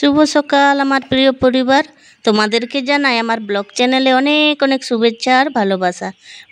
শুভ সকাল আমার প্রিয় পরিবার, তোমাদেরকে জানাই আমার ব্লগ চ্যানেলে অনেক অনেক শুভেচ্ছা আর ভালোবাসা।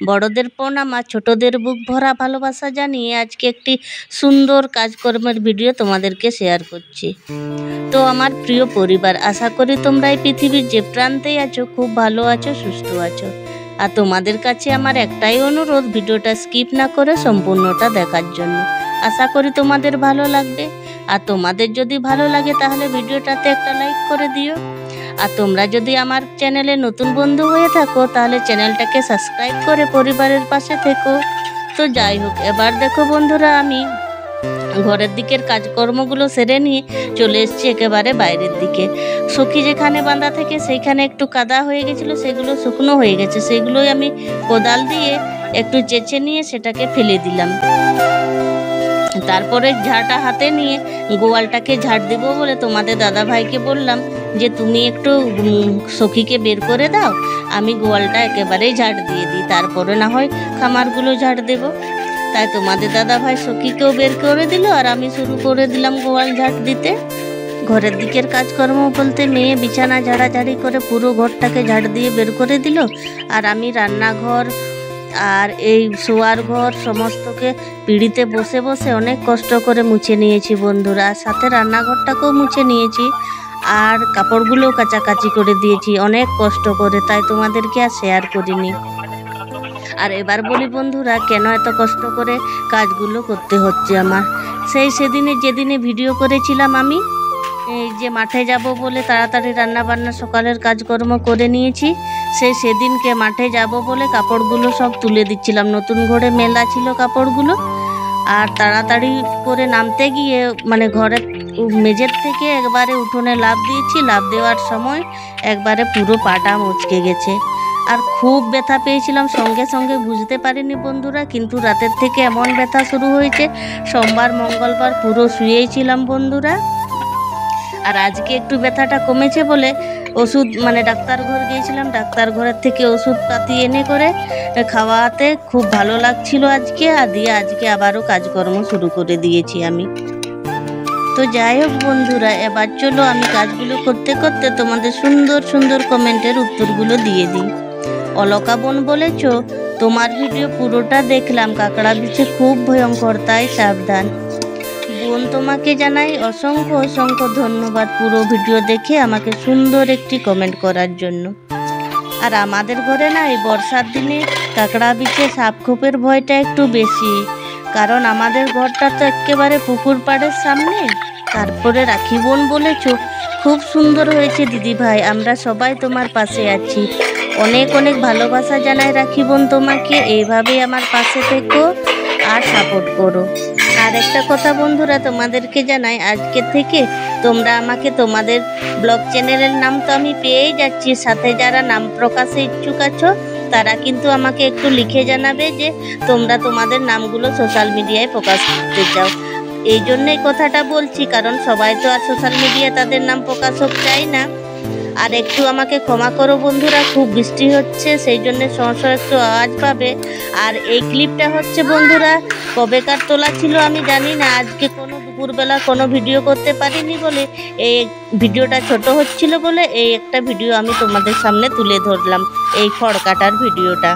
বড়দের প্রণাম আর ছোটদের বুক ভরা ভালোবাসা জানিয়ে আজকে একটি সুন্দর কাজকর্মের ভিডিও তোমাদেরকে শেয়ার করছি। তো আমার প্রিয় পরিবার, আশা করি তোমরা এই পৃথিবীর যে প্রান্তেই আছো খুব ভালো আছো, সুস্থ আছো। আর তোমাদের কাছে আমার একটাই অনুরোধ, ভিডিওটা স্কিপ না করে সম্পূর্ণটা দেখার জন্য। আশা করি তোমাদের ভালো লাগবে। আর তোমাদের যদি ভালো লাগে তাহলে ভিডিওটাতে একটা লাইক করে দিও। আর তোমরা যদি আমার চ্যানেলে নতুন বন্ধু হয়ে থাকো তাহলে চ্যানেলটাকে সাবস্ক্রাইব করে পরিবারের পাশে থেকো। তো যাই হোক, এবার দেখো বন্ধুরা, আমি ঘরের দিকের কাজকর্মগুলো সেরে নিয়ে চলে এসেছি একেবারে বাইরের দিকে। সখী যেখানে বাঁধা থেকে সেইখানে একটু কাদা হয়ে গেছিলো, সেগুলো শুকনো হয়ে গেছে, সেগুলোই আমি কোদাল দিয়ে একটু চেঁচে নিয়ে সেটাকে ফেলে দিলাম। তারপরে ঝাড়টা হাতে নিয়ে গোয়ালটাকে ঝাড় দেবো বলে তোমাদের দাদা ভাইকে বললাম যে তুমি একটু সখীকে বের করে দাও, আমি গোয়ালটা একেবারেই ঝাড় দিয়ে দিই, তারপরে না হয় খামারগুলো ঝাড় দেবো। তাই তোমাদের দাদা ভাই সখীকেও বের করে দিল আর আমি শুরু করে দিলাম গোয়াল ঝাড় দিতে। ঘরের দিকের কাজকর্ম বলতে মেয়ে বিছানা ঝাড়াঝাড়ি করে পুরো ঘরটাকে ঝাড় দিয়ে বের করে দিল, আর আমি রান্নাঘর আর এই শোয়ার ঘর সমস্তকে পিঁড়িতে বসে বসে অনেক কষ্ট করে মুছে নিয়েছি বন্ধুরা, আর সাথে রান্নাঘরটাকেও মুছে নিয়েছি, আর কাপড়গুলো কাচাকাচি করে দিয়েছি অনেক কষ্ট করে, তাই তোমাদেরকে আর শেয়ার করিনি। আর এবার বলি বন্ধুরা, কেন এত কষ্ট করে কাজগুলো করতে হচ্ছে আমার। সেদিনে যেদিনে ভিডিও করেছিলাম আমি, এই যে মাঠে যাব বলে তাড়াতাড়ি রান্নাবান্না সকালের কাজকর্ম করে নিয়েছি, সেদিনকে মাঠে যাব বলে কাপড়গুলো সব তুলে দিচ্ছিলাম, নতুন ঘরে মেলা ছিল কাপড়গুলো। আর তাড়াতাড়ি করে নামতে গিয়ে মানে ঘরের মেঝের থেকে একবারে উঠোনে লাফ দিয়েছি, লাফ দেওয়ার সময় একবারে পুরো পাটা মুচকে গেছে, আর খুব ব্যথা পেয়েছিলাম। সঙ্গে সঙ্গে বুঝতে পারিনি বন্ধুরা, কিন্তু রাতের থেকে এমন ব্যথা শুরু হয়েছে, সোমবার মঙ্গলবার পুরো শুয়েই ছিলাম বন্ধুরা। আর আজকে একটু ব্যথাটা কমেছে বলে ওষুধ ডাক্তার ঘর গিয়েছিলাম, ডাক্তার ঘরের থেকে ওষুধ পাতি এনে করে খাওয়াতে খুব ভালো লাগছিল আজকে, আর দিয়ে আজকে আবারও কাজকর্ম শুরু করে দিয়েছি আমি। তো যাই হোক বন্ধুরা, এবার চলো আমি কাজগুলো করতে করতে তোমাদের সুন্দর সুন্দর কমেন্টের উত্তরগুলো দিয়ে দিই। অলকা বোন বলেছ, তোমার ভিডিও পুরোটা দেখলাম, কাঁকড়া বিছে খুব ভয়ঙ্কর, তাই সাবধান। বোন তোমাকে জানাই অসংখ্য অসংখ্য ধন্যবাদ পুরো ভিডিও দেখে আমাকে সুন্দর একটি কমেন্ট করার জন্য। আর আমাদের ঘরে না এই বর্ষার দিনে কাঁকড়া বিছে সাপ খোপের ভয়টা একটু বেশি, কারণ আমাদের ঘরটা তো একেবারে পুকুর পাড়ের সামনে। তারপরে রাখি বোন বলেছ, খুব সুন্দর হয়েছে দিদি ভাই, আমরা সবাই তোমার পাশে আছি। অনেক অনেক ভালোবাসা জানাই রাখি বোন তোমাকে, এইভাবেই আমার পাশে থেকো আর সাপোর্ট করো। আর একটা কথা বন্ধুরা তোমাদেরকে জানাই, আজকে থেকে তোমরা আমাকে তোমাদের ব্লগ চ্যানেলের নাম তো আমি পেয়েই যাচ্ছি, সাথে যারা নাম প্রকাশে ইচ্ছুক আছো তারা কিন্তু আমাকে একটু লিখে জানাবে যে তোমরা তোমাদের নামগুলো সোশ্যাল মিডিয়ায় প্রকাশ করতে চাও। এই জন্যই কথাটা বলছি, কারণ সবাই তো আর সোশ্যাল মিডিয়ায় তাদের নাম প্রকাশ হোক চাই না। আর একটু আমাকে ক্ষমা করো বন্ধুরা, খুব বৃষ্টি হচ্ছে, সেই জন্য সমস্যা একটু আওয়াজ পাবে। আর এই ক্লিপটা হচ্ছে বন্ধুরা কবেকার তোলা ছিল আমি জানি না, আজকে কোনো দুপুরবেলা কোনো ভিডিও করতে পারিনি বলে এই ভিডিওটা ছোট হচ্ছিল বলে এই একটা ভিডিও আমি তোমাদের সামনে তুলে ধরলাম, এই খড় কাটার ভিডিওটা।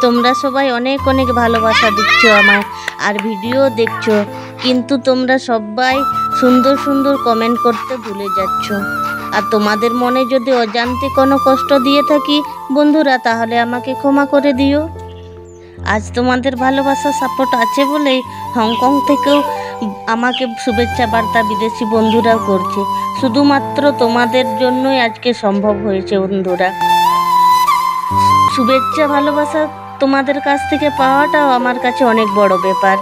তোমরা সবাই অনেক অনেক ভালোবাসা দিচ্ছ আমায় আর ভিডিও দেখছো, কিন্তু তোমরা সবাই সুন্দর সুন্দর কমেন্ট করতে ভুলে যাচ্ছ। আর তোমাদের মনে যদি অজান্তে কোনো কষ্ট দিয়ে থাকি বন্ধুরা, তাহলে আমাকে ক্ষমা করে দিও। আজ তোমাদের ভালোবাসা সাপোর্ট আছে বলেই হংকং থেকেও আমাকে শুভেচ্ছা বার্তা বিদেশি বন্ধুরাও করছে, শুধুমাত্র তোমাদের জন্যই আজকে সম্ভব হয়েছে বন্ধুরা। শুভেচ্ছা ভালোবাসা তোমাদের কাছ থেকে পাওয়াটাও আমার কাছে অনেক বড় ব্যাপার।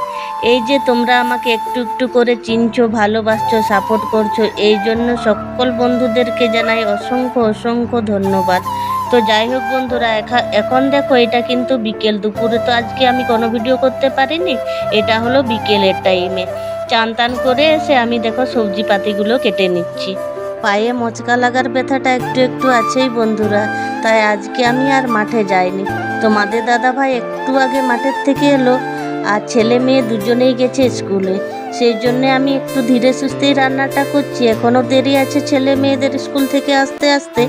এই যে তোমরা আমাকে একটু একটু করে চিনছো, ভালোবাসছো, সাপোর্ট করছো, এই জন্য সকল বন্ধুদেরকে জানাই অসংখ্য অসংখ্য ধন্যবাদ। তো যাই হোক বন্ধুরা, এখন দেখো এটা কিন্তু বিকেল, দুপুরে তো আজকে আমি কোনো ভিডিও করতে পারিনি, এটা হলো বিকেলের টাইমে। চান টান করে এসে আমি দেখো সবজি পাতিগুলো কেটে নিচ্ছি। পায়ে মোচকা লাগার ব্যথাটা একটু একটু আছেই বন্ধুরা, তাই আজকে আমি আর মাঠে যাইনি। তোমাদের দাদা ভাই একটু আগে মাঠের থেকে এলো, আর ছেলে মেয়ে দুজনেই গেছে স্কুলে, সেই জন্যে আমি একটু ধীরে সুস্থেই রান্নাটা করছি। এখনও দেরি আছে ছেলে মেয়েদের স্কুল থেকে আসতে আসতে।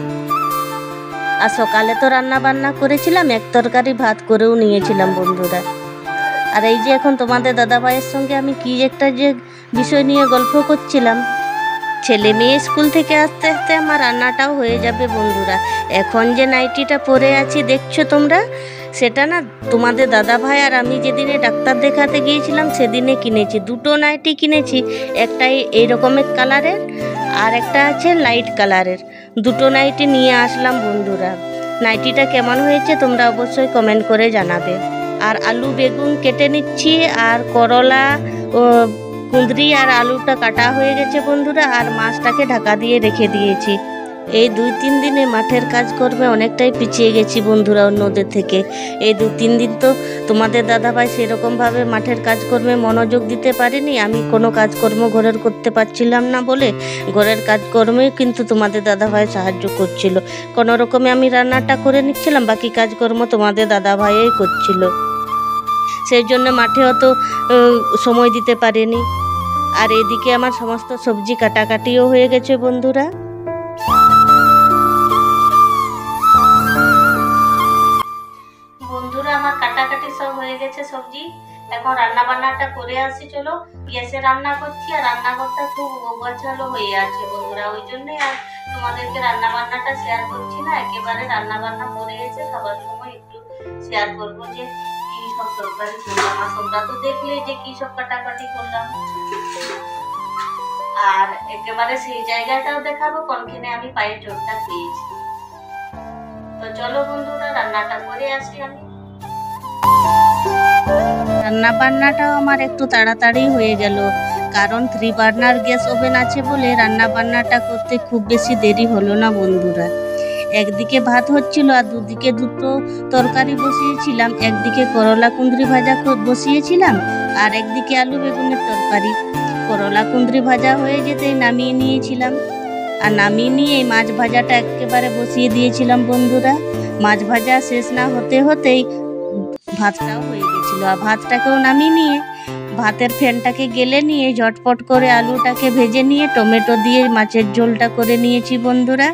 আর সকালে তো রান্না বান্না করেছিলাম, এক তরকারি ভাত করেও নিয়েছিলাম বন্ধুরা। আর এই যে এখন তোমাদের দাদাভাইয়ের সঙ্গে আমি কি একটা যে বিষয় নিয়ে গল্প করছিলাম, ছেলে মেয়ে স্কুল থেকে আসতে আসতে আমার রান্নাটাও হয়ে যাবে বন্ধুরা। এখন যে নাইটিটা পরে আছি দেখছো তোমরা, সেটা না তোমাদের দাদাভাই আর আমি যেদিনে ডাক্তার দেখাতে গিয়েছিলাম সেদিনে কিনেছি। দুটো নাইটি কিনেছি, একটাই এই রকমের কালারের আর একটা আছে লাইট কালারের। দুটো নাইটি নিয়ে আসলাম বন্ধুরা। নাইটিটা কেমন হয়েছে তোমরা অবশ্যই কমেন্ট করে জানাবে। আর আলু বেগুন কেটে নিচ্ছি, আর করলা ও কুঁদরি আর আলুটা কাটা হয়ে গেছে বন্ধুরা। আর মাছটাকে ঢাকা দিয়ে রেখে দিয়েছি। এই 2-3 দিনে মাঠের কাজকর্মে অনেকটাই পিছিয়ে গেছি বন্ধুরা অন্যদের থেকে। এই 2-3 দিন তো তোমাদের দাদাভাই সেরকমভাবে মাঠের কাজকর্মে মনোযোগ দিতে পারেনি। আমি কোনো কাজকর্ম ঘরের করতে পারছিলাম না বলে ঘরের কাজকর্মেই কিন্তু তোমাদের দাদাভাই সাহায্য করছিল। কোনো রকমে আমি রান্নাটা করে নিচ্ছিলাম, বাকি কাজকর্ম তোমাদের দাদাভাইই করছিল। সেই জন্য মাঠে অত সময় দিতে পারেনি। আর এদিকে আমার সমস্ত সবজি কাটাকাটিও হয়ে গেছে বন্ধুরা। বন্ধুরা আমার কাটাকাটি সব হয়ে গেছে সবজি। এখন রান্না বান্নাটা করে আসি, চলো। গ্যাসে রান্না করছি আর রান্নাঘরটা খুব গোছালো হয়ে আছে বন্ধুরা, ওই জন্যই আর তোমাদেরকে রান্না বান্নাটা শেয়ার করছি না। একেবারে রান্না বান্না করে এসে সবার সময় একটু শেয়ার করবো যে কি সব তরকারি করলাম। আর তোমরা তো দেখলে যে কি সব কাটাকাটি করলাম। আর একেবারে সেই জায়গাটাও দেখাবো কোনখানে আমি পায়ের চোটটা পেয়েছি। তো চলো বন্ধুরা রান্নাটা করে আসি আমি। রান্না বান্নাটাও আমার একটু তাড়াতাড়ি হয়ে গেল, কারণ 3 বার্নার গ্যাস ওভেন আছে বলে রান্না বান্নাটা করতে খুব বেশি দেরি হলো না বন্ধুরা। একদিকে ভাত হচ্ছিল আর দুদিকে দুটো তরকারি বসিয়েছিলাম। একদিকে করলা কুঁদরি ভাজা বসিয়েছিলাম আর একদিকে আলু বেগুনের তরকারি। করলা কুঁদরি ভাজা হয়ে যেতেই নামিয়ে নিয়েছিলাম, আর নামিয়ে নিয়ে মাছ ভাজাটা একেবারে বসিয়ে দিয়েছিলাম বন্ধুরা। মাছ ভাজা শেষ না হতে হতেই ভাতটাও হয়ে গেছিল। আর ভাতটাকেও নামিয়ে নিয়ে ভাতের ফ্যানটাকে গেলে নিয়ে ঝটপট করে আলুটাকে ভেজে নিয়ে টমেটো দিয়ে মাছের ঝোলটা করে নিয়েছি বন্ধুরা।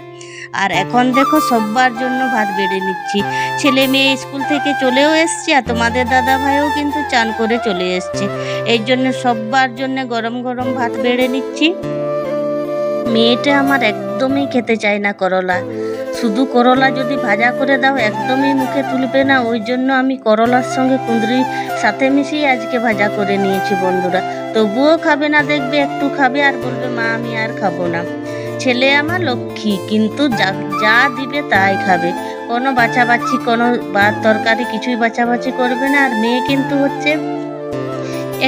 আর এখন দেখো সবার জন্য ভাত বেড়ে নিচ্ছি। ছেলে মেয়ে স্কুল থেকে চলেও এসছে আর তোমাদের দাদা ভাইও কিন্তু চান করে চলে এসছে। এই জন্য সবার জন্য গরম গরম ভাত বেড়ে নিচ্ছি। মেয়েটা আমার একদমই খেতে চায় না করলা, শুধু করলা যদি ভাজা করে দাও একদমই মুখে তুলবে না। ওই জন্য আমি করলার সঙ্গে কুঁদরি সাথে মিশিয়ে আজকে ভাজা করে নিয়েছি বন্ধুরা। তবুও খাবে না, দেখবে একটু খাবে আর বলবে মা আমি আর খাবো না। ছেলে আমার লক্ষ্মী, কিন্তু যা দিবে তাই খাবে, কোনো বাছাবাছি কোনো তরকারি কিছুই বাছাবাছি করবে না। আর মেয়ে কিন্তু হচ্ছে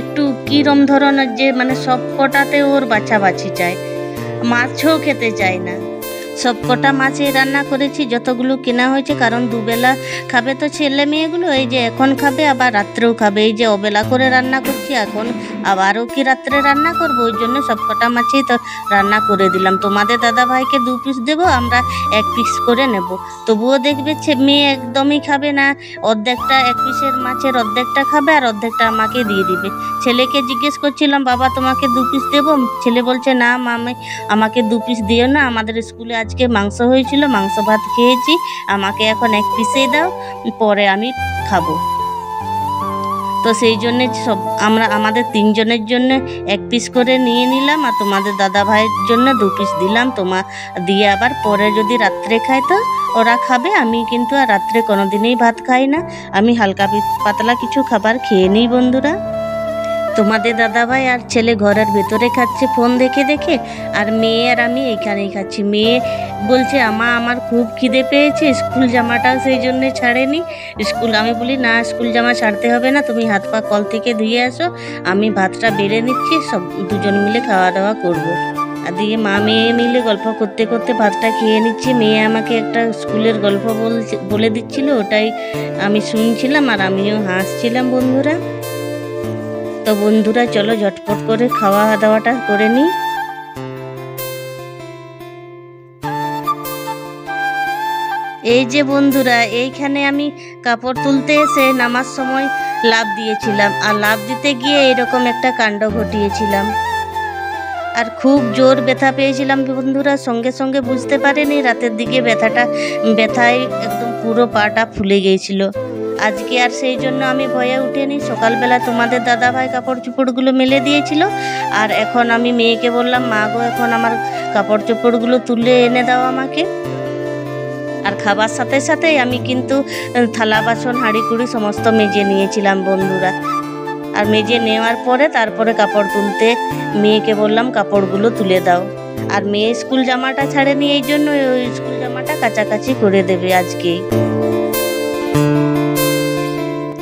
একটু কিরম ধরনের যে মানে সব কটাতে ওর বাছাবাছি চায়, মাছও খেতে চায় না। সব কটা মাছই রান্না করেছি যতগুলো কেনা হয়েছে, কারণ দুবেলা খাবে তো ছেলে মেয়েগুলো। এই যে এখন খাবে আবার রাত্রেও খাবে। এই যে অবেলা করে রান্না করছি, এখন আবারও কি রাত্রে রান্না করবো, ওই জন্য সব কটা মাছই তো রান্না করে দিলাম। তোমাদের দাদা ভাইকে 2 পিস দেবো, আমরা 1 পিস করে নেব। তবুও দেখবে মেয়ে একদমই খাবে না, অর্ধেকটা 1 পিসের মাছের অর্ধেকটা খাবে আর অর্ধেকটা আমাকে দিয়ে দিবে। ছেলেকে জিজ্ঞেস করছিলাম বাবা তোমাকে 2 পিস দেবো, ছেলে বলছে না মামি আমাকে 2 পিস দিও না, আমাদের স্কুলে আজকে মাংস হয়েছিল, মাংস ভাত খেয়েছি, আমাকে এখন 1 পিসেই দাও, পরে আমি খাবো। তো সেই জন্যে আমাদের 3 জনের জন্য 1 পিস করে নিয়ে নিলাম, আর তোমাদের দাদা ভাইয়ের জন্য 2 পিস দিলাম। দিয়ে আবার পরে যদি রাত্রে খায় তো ওরা খাবে। আমি কিন্তু আর রাত্রে কোনোদিনই ভাত খাই না, আমি হালকা পাতলা কিছু খাবার খেয়ে নিই বন্ধুরা। তোমাদের দাদাভাই আর ছেলে ঘরের ভেতরে খাচ্ছে ফোন দেখে দেখে, আর মেয়ে আর আমি এইখানেই খাচ্ছি। মেয়ে বলছে আমার খুব খিদে পেয়েছে, স্কুল জামাটাও সেই জন্যে ছাড়েনি। আমি বলি না স্কুল জামা ছাড়তে হবে না, তুমি হাত পা কল থেকে ধুয়ে আসো, আমি ভাতটা বেড়ে নিচ্ছি, সব দুজন মিলে খাওয়া দাওয়া করবো। আর দিয়ে মা মেয়ে মিলে গল্প করতে করতে ভাতটা খেয়ে নিচ্ছি। মেয়ে আমাকে একটা স্কুলের গল্প বলে দিচ্ছিল, ওটাই আমি শুনছিলাম আর আমিও হাসছিলাম বন্ধুরা। তো বন্ধুরা চলো ঝটপট করে খাওয়া দাওয়াটা করে নিই। এই যে বন্ধুরা, এইখানে আমি কাপড় তুলতে এসে নামার সময় লাফ দিয়েছিলাম, আর লাফ দিতে গিয়ে এরকম একটা কাণ্ড ঘটিয়েছিলাম, আর খুব জোর ব্যথা পেয়েছিলাম বন্ধুরা। সঙ্গে সঙ্গে বুঝতে পারিনি, রাতের দিকে ব্যথায় একদম পুরো পাটা ফুলে গিয়েছিল। আজকে আর সেই জন্য আমি ভয়ে উঠিনি। সকালবেলা তোমাদের দাদাভাই কাপড় চোপড়গুলো মেলে দিয়েছিল, আর এখন আমি মেয়েকে বললাম, মা গো, এখন আমার কাপড় চোপড়গুলো তুলে এনে দাও আমাকে। আর খাবার সাথে সাথেই আমি কিন্তু থালা বাসন হাঁড়ি কুড়ি সমস্ত মেজে নিয়েছিলাম বন্ধুরা। আর মেজে নেওয়ার পরে তারপরে কাপড় তুলতে মেয়েকে বললাম, কাপড়গুলো তুলে দাও। আর মেয়ে স্কুল জামাটা ছাড়েনি, এই জন্য ওই স্কুল জামাটা কাচাকাচি করে দেবে আজকেই।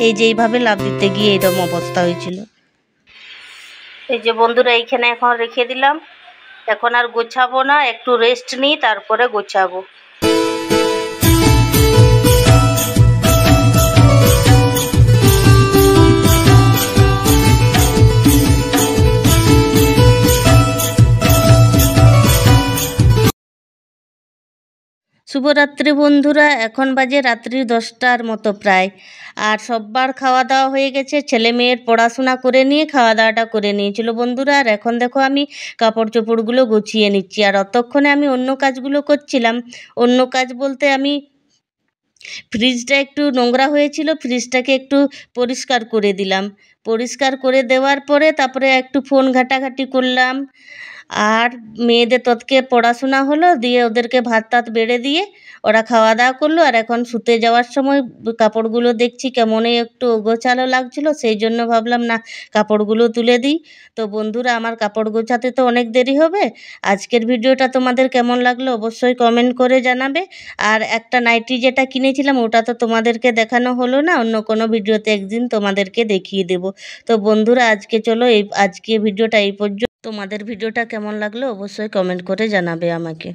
এই যে এইভাবে লাফ দিতে গিয়ে এরকম অবস্থা হয়েছিল। এই যে বন্ধুরা, এইখানে এখন রেখে দিলাম। এখন আর গোছাবো না, একটু রেস্ট নিই, তারপরে গোছাবো। শুভরাত্রি বন্ধুরা, এখন বাজে রাত্রি 10টার মতো প্রায়। আর সববার খাওয়া দাওয়া হয়ে গেছে, ছেলে মেয়ের পড়াশোনা করে নিয়ে খাওয়া দাওয়াটা করে নিয়েছিল বন্ধুরা। আর এখন দেখো আমি কাপড় চোপড়গুলো গুছিয়ে নিচ্ছি, আর অতক্ষণে আমি অন্য কাজগুলো করছিলাম। অন্য কাজ বলতে আমি ফ্রিজটা একটু নোংরা হয়েছিল, ফ্রিজটাকে একটু পরিষ্কার করে দিলাম। পরিষ্কার করে দেওয়ার পরে তারপরে একটু ফোন ঘাটাঘাটি করলাম, আর মেয়েদের তৎকে পড়াশোনা হলো, দিয়ে ওদেরকে ভাত টাত বেড়ে দিয়ে ওরা খাওয়া দাওয়া করলো। আর এখন শুতে যাওয়ার সময় কাপড়গুলো দেখছি কেমনই একটু গোছালো লাগছিল, সেই জন্য ভাবলাম না, কাপড়গুলো তুলে দিই। তো বন্ধুরা, আমার কাপড় গোছাতে তো অনেক দেরি হবে। আজকের ভিডিওটা তোমাদের কেমন লাগলো অবশ্যই কমেন্ট করে জানাবে। আর একটা নাইটি যেটা কিনেছিলাম, ওটা তো তোমাদেরকে দেখানো হলো না, অন্য কোনো ভিডিওতে একদিন তোমাদেরকে দেখিয়ে দেব। তো বন্ধুরা, আজকে ভিডিওটা এই পর্যন্ত। তোমাদের ভিডিওটা কেমন লাগলো অবশ্যই কমেন্ট করে জানাবে আমাকে।